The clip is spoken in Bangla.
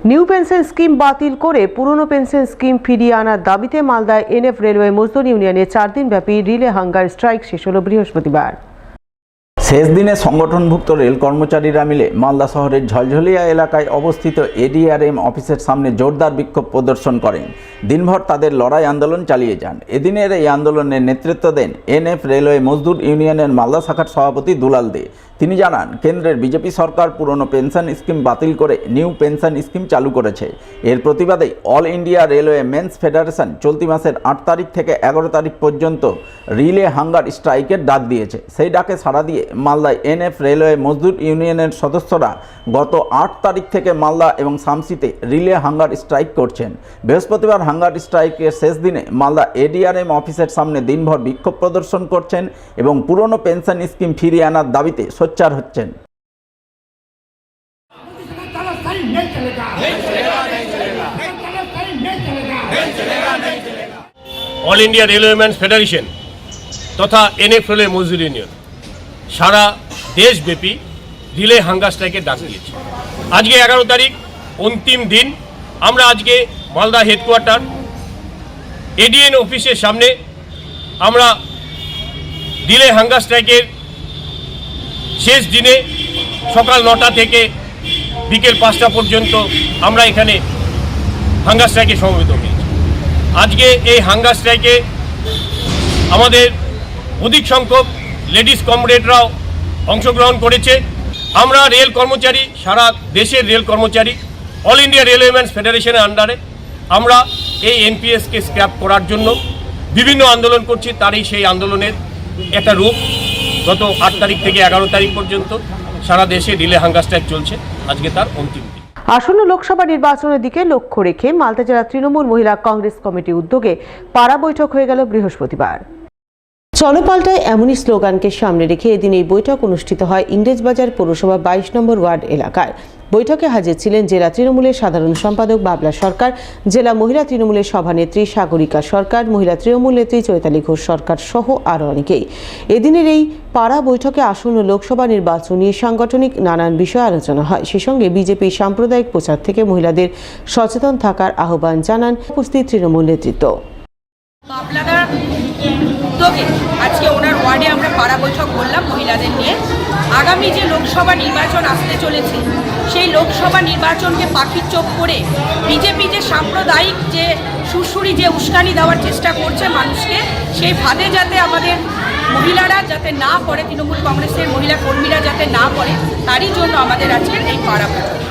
নিউ পেনশন স্কিম বাতিল করে পুরনো পেনশন স্কিম ফিরিয়ে আনার দাবিতে মালদায় এনএফ রেলওয়ে মজদুর ইউনিয়নের 4 দিনব্যাপী রিলে হাঙ্গার স্ট্রাইক শেষ হল বৃহস্পতিবার। শেষ দিনে সংগঠনভুক্ত রেল কর্মচারীরা মিলে মালদা শহরের ঝলঝলিয়া এলাকায় অবস্থিত এডিআরএম অফিসের সামনে জোরদার বিক্ষোভ প্রদর্শন করেন। দিনভর তাদের লড়াই আন্দোলন চালিয়ে যান। এদিনের এই আন্দোলনের নেতৃত্ব দেন এনএফ রেলওয়ে মজদুর ইউনিয়নের মালদা শাখার সভাপতি দুলাল দে। তিনি জানান, কেন্দ্রের বিজেপি সরকার পুরনো পেনশন স্কিম বাতিল করে নিউ পেনশন স্কিম চালু করেছে। এর প্রতিবাদে all India railway men's federation চলতি মাসের 8 তারিখ থেকে 11 তারিখ পর্যন্ত রিলে হাঙ্গার স্ট্রাইকের ডাক দিয়েছে। সেই ডাকে সাড়া দিয়ে মালদায় এনএফ রেলওয়ে মজদুর ইউনিয়নের সদস্যরা গত 8 তারিখ থেকে মালদা এবং শামসিতে রিলে হাঙ্গার স্ট্রাইক করছেন। বৃহস্পতিবার হাঙ্গার স্ট্রাইকের শেষ দিনে মালদা এডিআরএম অফিসের সামনে দিনভর বিক্ষোভ প্রদর্শন করছেন এবং পুরনো পেনশন স্কিম ফিরিয়ে আনার দাবিতে সোচ্চার হচ্ছেন। All India railway men's federation তথা এনএফ রেলওয়ে মজদুর ইউনিয়ন সারা দেশব্যাপী রিলে হাঙ্গার স্ট্রাইকের ডাক দিয়েছে। আজকে 11 তারিখ অন্তিম দিন। আমরা আজকে মালদা হেডকোয়ার্টার এডিএন অফিসের সামনে আমরা রিলে হাঙ্গার স্ট্রাইকের শেষ দিনে সকাল 9টা থেকে বিকেল 5টা পর্যন্ত আমরা এখানে হাঙ্গার স্ট্রাইকে সমবেত হয়েছি। আজকে এই হাঙ্গার স্ট্রাইকে আমাদের অধিক সংখ্যক লেডিস কমরেডরাও অংশগ্রহণ করেছে। আমরা রেল কর্মচারী, সারা দেশের রেল কর্মচারী অল ইন্ডিয়া রেলওয়ে মেন্স ফেডারেশনের আন্ডারে আমরা এই এনপিএসকে স্ক্র্যাপ করার জন্য বিভিন্ন আন্দোলন করছি। তারই সেই আন্দোলনের একটা রূপ গত 8 তারিখ থেকে 11 তারিখ পর্যন্ত সারা দেশে রিলে হাঙ্গার স্ট্রাইক চলছে। আজকে তার অন্তিম দিন। আসন্ন লোকসভা নির্বাচনের দিকে লক্ষ্য রেখে মালদা জেলা তৃণমূল মহিলা কংগ্রেস কমিটির উদ্যোগে পাড়া বৈঠক হয়ে গেল বৃহস্পতিবার। চলো পাল্টায় এমনই স্লোগানকে সামনে রেখে এদিন এই বৈঠক অনুষ্ঠিত হয় ইংরেজবাজার পৌরসভা 22 নম্বর ওয়ার্ড এলাকায়। বৈঠকে হাজির ছিলেন জেলা তৃণমূলের সাধারণ সম্পাদক বাবলা সরকার, জেলা মহিলা তৃণমূলের সভানেত্রী সাগরিকা সরকার, মহিলা তৃণমূল নেত্রী চৈতালি ঘোষ সরকার সহ আরও অনেকেই। এদিনের এই পাড়া বৈঠকে আসন্ন লোকসভা নির্বাচন নিয়ে সাংগঠনিক নানান বিষয়ে আলোচনা হয়। সে সঙ্গে বিজেপি সাম্প্রদায়িক প্রচার থেকে মহিলাদের সচেতন থাকার আহ্বান জানান উপস্থিত তৃণমূল নেতৃত্ব। আজকে ওনার ওয়ার্ডে আমরা পাড়া বৈঠক করলাম মহিলাদের নিয়ে। আগামী যে লোকসভা নির্বাচন আসতে চলেছে সেই লোকসভা নির্বাচনকে পাখির চোখ করে বিজেপি যে সাম্প্রদায়িক যে সুরসুরি যে উস্কানি দেওয়ার চেষ্টা করছে মানুষকে, সেই ফাঁদে যাতে আমাদের মহিলারা যাতে না পড়ে, তৃণমূল কংগ্রেসের মহিলা কর্মীরা যাতে না পড়ে, তারই জন্য আমাদের আজকের এই পাড়া বৈঠক।